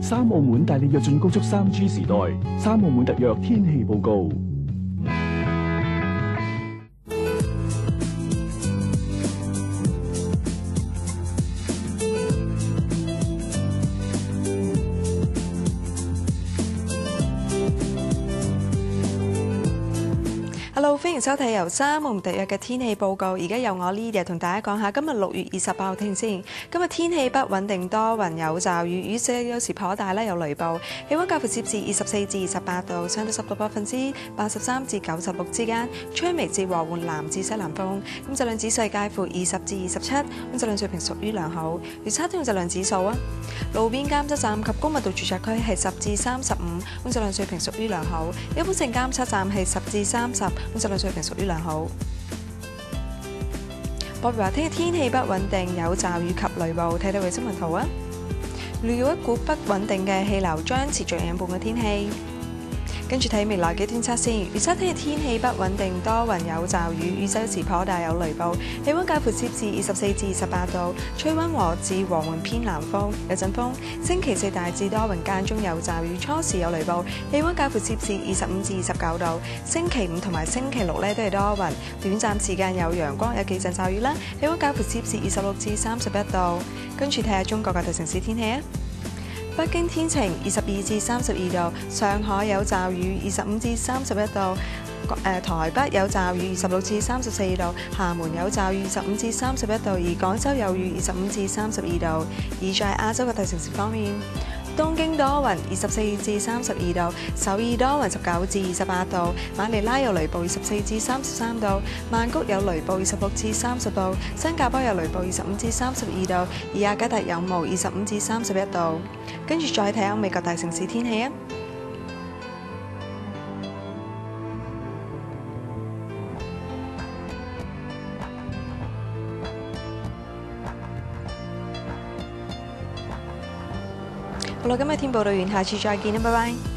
三澳門帶你躍進高速3G 時代，三澳門特約天氣報告。Hello， 歡迎收睇由三澳門特約嘅天氣報告。而家由我 Lydia 同大家講下今日6月28號天先。今日天氣不穩定，多雲有驟雨，雨勢有時頗大啦，有雷暴。氣溫介乎攝氏24至28度，相對濕度83%至96%之間，吹微至和緩南至西南風。咁質量指數介乎20至27，咁質量水平屬於良好。預測天氣質量指數啊，路邊監測站及高密度住宅區係10至35，咁質量水平屬於良好。一般性監測站係10至30。咁質量水平屬於良好。博話聽日天氣不穩定，有驟雨及雷暴。睇睇衛星雲圖啊，預料一股不穩定嘅氣流將持續影響本港天氣。跟住睇未來幾天測先，預測聽日天氣不穩定，多雲有驟雨，雨勢有時頗大，有雷暴。氣溫介乎攝氏24至28度，吹溫和至和緩偏南風，有陣風。星期四大致多雲，間中有驟雨，初時有雷暴。氣溫介乎攝氏25至29度。星期五同埋星期六咧都係多雲，短暫時間有陽光，有幾陣驟雨啦。氣溫介乎攝氏26至31度。跟住睇下中國各大城市天氣啊。北京天晴，22至32度；上海有驟雨，25至31度；台北有驟雨，26至34度；廈門有驟雨，25至31度；而廣州有雨，25至32度。而在亞洲各大城市方面，東京多雲，24至32度；首爾多雲，19至28度；馬尼拉有雷暴，24至33度；曼谷有雷暴，26至30度；新加坡有雷暴，25至32度；而雅加達有霧，25至31度。跟住再睇下美國大城市天氣啊！好啦，今日天報道完，下次再見啦，拜拜。